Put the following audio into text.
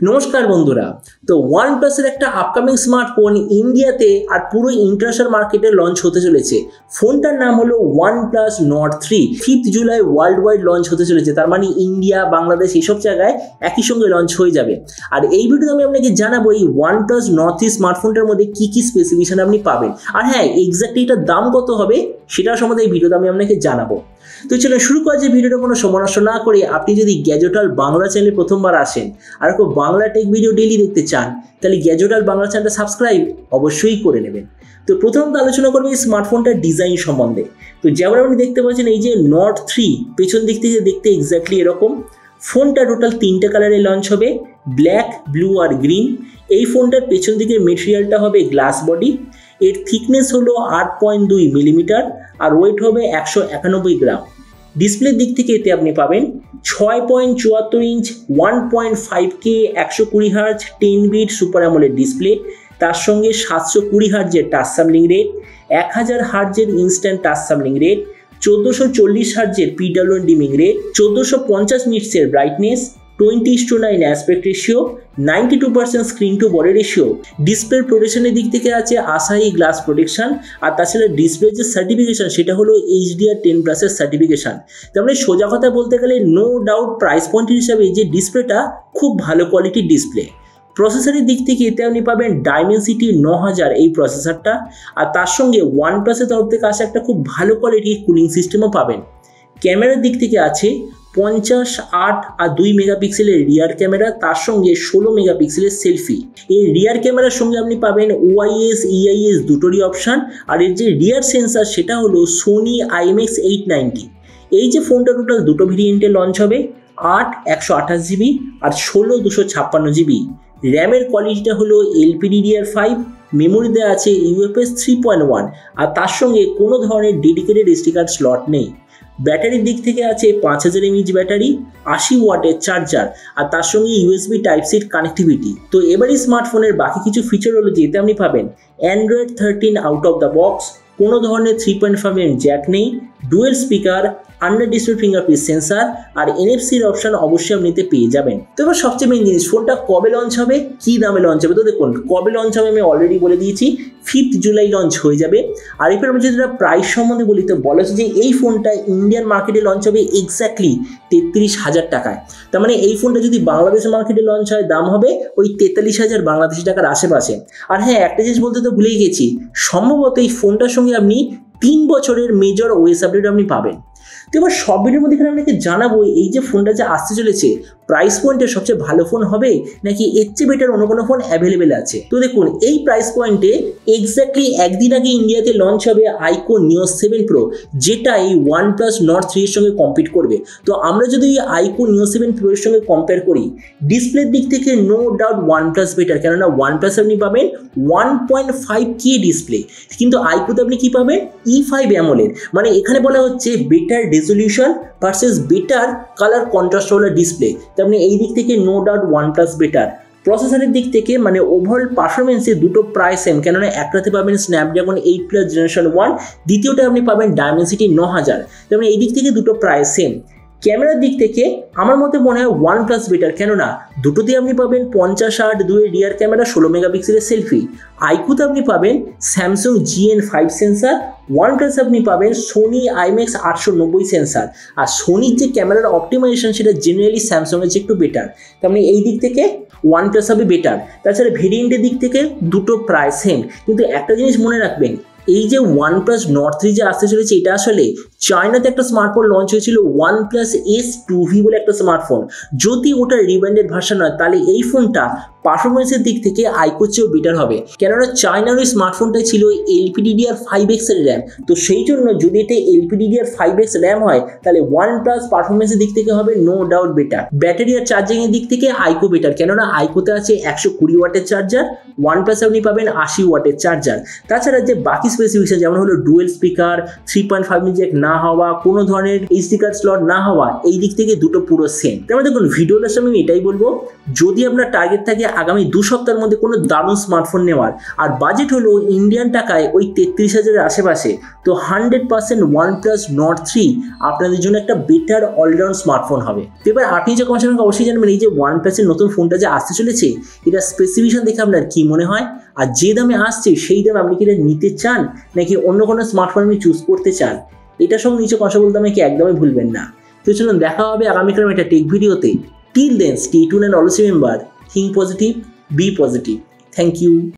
নমস্কার বন্ধুরা। তো OnePlus এর একটা আপকামিং স্মার্টফোন ইন্ডিয়াতে আর পুরো ইন্টারন্যাশনাল মার্কেটে লঞ্চ হতে চলেছে। ফোনটার নাম হলো OnePlus Nord 3। 5 July world wide launch হতে চলেছে, তার মানে ইন্ডিয়া, বাংলাদেশ এইসব জায়গায় একই সঙ্গে লঞ্চ হয়ে যাবে। আর এই ভিডিওতে আমি আপনাকে জানাবো এই OnePlus Nord 3 স্মার্টফোনটার মধ্যে কি কি স্পেসিফিকেশন আপনি পাবেন, আর হ্যাঁ এক্স্যাক্টলি এটার দাম কত হবে সেটার সম্বন্ধে এই ভিডিওতে আমি আপনাকে জানাবো। তো চলো শুরু করা যে ভিডিওটা কোনো সময় নষ্ট না করে, আপনি যদি গ্যাজেট ওয়ার্ল্ড বাংলা চ্যানেলে প্রথমবার আসেন আর খুব বাংলা টেক ভিডিও ডেইলি দেখতে চান, তাহলে গ্যাজেট ওয়ার্ল্ড বাংলা চ্যানেলটা সাবস্ক্রাইব অবশ্যই করে নেবেন। তো প্রথমত আলোচনা করবো এই স্মার্টফোনটার ডিজাইন সম্বন্ধে। তো যেমন আপনি দেখতে পাচ্ছেন এই যে Nord 3 পেছন দিক থেকে দেখতে এক্স্যাক্টলি এরকম। ফোনটা টোটাল 3টে কালারে লঞ্চ হবে, ব্ল্যাক, ব্লু আর গ্রিন। এই ফোনটার পেছন দিকে মেটেরিয়ালটা হবে গ্লাস বডি। এর থিকনেস হলো 8.2 মিলিমিটার আর ওয়েট হবে 191 গ্রাম। ডিসপ্লের দিক থেকে এতে আপনি পাবেন 6.74 inch 1.5K 120 hertz 10 bit super AMOLED display, তার সঙ্গে 720 হার্জের টাচ স্যাম্পলিং রেট, 1000 হার্জের ইনস্ট্যান্ট টাচ স্যাম্পলিং রেট, 1440 হার্জের PWM ডিমিং রেট, 1450 নিটসের brightness, 20:9 aspect ratio, 92% screen to body ratio. ডিসপ্লের প্রোটেকশনের দিক থেকে আছে আসাহি গ্লাস প্রোটেকশন, আর তাছাড়া ডিসপ্লের যে সার্টিফিকেশন সেটা হলো HDR10+ এর সার্টিফিকেশন। তার মানে সোজা কথা বলতে গেলে নো ডাউট প্রাইস পয়েন্ট হিসাবে যে ডিসপ্লেটা খুব ভালো কোয়ালিটির ডিসপ্লে। প্রসেসরের দিক থেকে এতে আপনি পাবেন Dimensity 9000 এই প্রসেসরটা, আর তার সঙ্গে OnePlus এর তরফ থেকে আসা একটা খুব ভালো কোয়ালিটির কুলিং সিস্টেমও পাবেন। ক্যামেরার দিক থেকে আছে 50, 8 আর 2 মেগাপিক্সেলের রিয়ার ক্যামেরা, তার সঙ্গে 16 মেগাপিক্সেলের সেলফি। এই রিয়ার ক্যামেরার সঙ্গে আপনি পাবেন OIS, EIS দুটোরই অপশান। আর এর যে রিয়ার সেন্সার সেটা হলো Sony IMX890। এই যে ফোনটা টোটাল দুটো ভেরিয়েন্টে লঞ্চ হবে, 8 128GB আর 16 256GB। র্যামের কোয়ালিটিটা হলো LPDDR5, মেমোরি দেওয়া আছে UFS 3.1 আর তার সঙ্গে কোনো ধরনের ডেডিকেটেড SD কার্ড স্লট নেই। ব্যাটারির দিক থেকে আছে 5000 mAh ব্যাটারি, 80 ওয়াটের চার্জার আর তার সঙ্গে USB Type-C কানেক্টিভিটি। তো এবারই স্মার্টফোনের বাকি কিছু ফিচার হলো যেতে আপনি পাবেন Android 13 out of the box, কোনো ধরনের 3.5mm জ্যাক নেই, dual speaker, under display fingerprint sensor আর NFC-র অপশন অবশ্যই আপনি এতে পেয়ে যাবেন। তো এবার সবচেয়ে মেইন জিনিস, ফোনটা কবে লঞ্চ হবে, কি দামে লঞ্চ হবে। তো দেখুন কবে লঞ্চ হবে আমি অলরেডি বলে দিয়েছি, 5 জুলাই লঞ্চ হয়ে যাবে। আর এরপর আমি যদি প্রাইস সম্বন্ধে বলি তো বলা হচ্ছে যে এই ফোনটা ইন্ডিয়ান মার্কেটে লঞ্চ হবে এক্স্যাক্টলি 33,000 টাকায়। তার মানে এই ফোনটা যদি বাংলাদেশের মার্কেটে লঞ্চ হয় দাম হবে ওই 43,000 বাংলাদেশি টাকার আশেপাশে। আর হ্যাঁ একটা জিনিস বলতে তো ভুলেই গেছি, সম্ভবত এই ফোনটার সঙ্গে আপনি 3 বছরের মেজর OS আপডেট আপনি পাবেন। তো এবার সব ভিডিওর মধ্যে এখানে আপনাকে জানাবো এই যে ফোনটা যে আসতে চলেছে প্রাইস পয়েন্টে সবচেয়ে ভালো ফোন হবে নাকি এর চেয়ে বেটার অন্য কোনো ফোন অ্যাভেলেবেল আছে। তো দেখুন এই প্রাইস পয়েন্টে এক্স্যাক্টলি একদিন আগে ইন্ডিয়াতে লঞ্চ হবে আইকো নিও 7 Pro, যেটা এই OnePlus Nord 3 এর সঙ্গে কম্পিট করবে। তো আমরা যদি এই আইকো নিও 7 Pro এর সঙ্গে কম্পেয়ার করি, ডিসপ্লের দিক থেকে নো ডাউট OnePlus বেটার, কেননা OnePlus আপনি পাবেন 1.5K ডিসপ্লে, কিন্তু আইকোতে আপনি কি পাবেন E5 AMOLED। মানে এখানে বলা হচ্ছে better resolution versus better colour contrast ওয়ালা ডিসপ্লে। তার মানে এই দিক থেকে নো ডাউট OnePlus বেটার। প্রসেসরের দিক থেকে মানে ওভারঅল পারফরমেন্সে দুটো প্রায় সেম, কেননা একটাতে পাবেন স্ন্যাপড্রাগন 8+ জেনারেশন 1, দ্বিতীয়টা আপনি পাবেন Dimensity 9000। তার মানে এই দিক থেকে দুটো প্রায় সেম। ক্যামেরার দিক থেকে আমার মতে মনে হয় OnePlus বেটার, কেননা দুটোতেই আপনি পাবেন 50, 8, 2 রিয়ার ক্যামেরা, 16 মেগাপিক্সেলের সেলফি। আইকুতে আপনি পাবেন Samsung GN5 সেন্সার, OnePlus আপনি পাবেন Sony IMX890 সেন্সার। আর সোনির যে ক্যামেরার অপটিমাইজেশন সেটা জেনারেলি স্যামসাংয়ের চেয়ে একটু বেটার। তার মানে এই দিক থেকে OnePlus হবে বেটার। তাছাড়া ভেরিয়েন্টের দিক থেকে দুটো প্রায় সেম, কিন্তু একটা জিনিস মনে রাখবেন, এই যে OnePlus Nord 3 যে আসতে চলেছে এটা আসলে চায়নাতে একটা স্মার্টফোন লঞ্চ হয়েছিল OnePlus S2V বলে একটা স্মার্টফোন। যদি ওটা রিব্র্যান্ডেড ভার্সন হয় তাহলে এই ফোনটা পারফরমেন্সের দিক থেকে আইকোর চেয়েও বেটার হবে, কেননা চায়নার ওই স্মার্টফোনটাই ছিল LPDDR5X এর র্যাম। তো সেই জন্য যদি এটা LPDDR5X র্যাম হয় তাহলে OnePlus পারফরমেন্সের দিক থেকে হবে নো ডাউট বেটার। ব্যাটারি আর চার্জিং এর দিক থেকে আইকো বেটার, কেননা আইকোতে আছে 120 ওয়াটের চার্জার, OnePlus আপনি পাবেন 80 ওয়াটের চার্জার। তাছাড়া যে বাকি স্পেসিফিকেশন যেমন হলো ডুয়েল স্পিকার, 3.5mm জ্যাক না হওয়া, কোনো ধরনের SD কার্ড স্লট না হওয়া, এই দিক থেকে দুটো পুরো সেম। তার মানে দেখুন ভিডিওটার সময় আমি এটাই বলবো, যদি আপনার টার্গেট থাকে আগামী 2 সপ্তাহের মধ্যে কোনো দারুণ স্মার্টফোন নেওয়ার। আর বাজেট হলো ইন্ডিয়ান টাকায় ওই 33,000-এর আশেপাশে। তো 100% OnePlus Nord 3 আপনাদের জন্য একটা বেটার অলরাউন্ড স্মার্টফোন হবে। তো এবার আপনি যে কমেন্ট সেকশনে অবশ্যই জানবেন এই যে OnePlus-এর নতুন ফোনটা যে আসতে চলেছে এটা স্পেসিফিকেশন দেখে আপনার কি মনে হয়, আর যে দামে আসছে সেই দামে আপনি কি এটা নিতে চান নাকি অন্য কোনো স্মার্টফোন আপনি চুজ করতে চান, এটা সব নিচে কথা বলতে আমাকে একদমই ভুলবেন না। তো চলুন দেখা হবে আগামীকাল একটা টেক ভিডিওতে। Till then stay tuned and always remember, think positive, be positive. Thank you.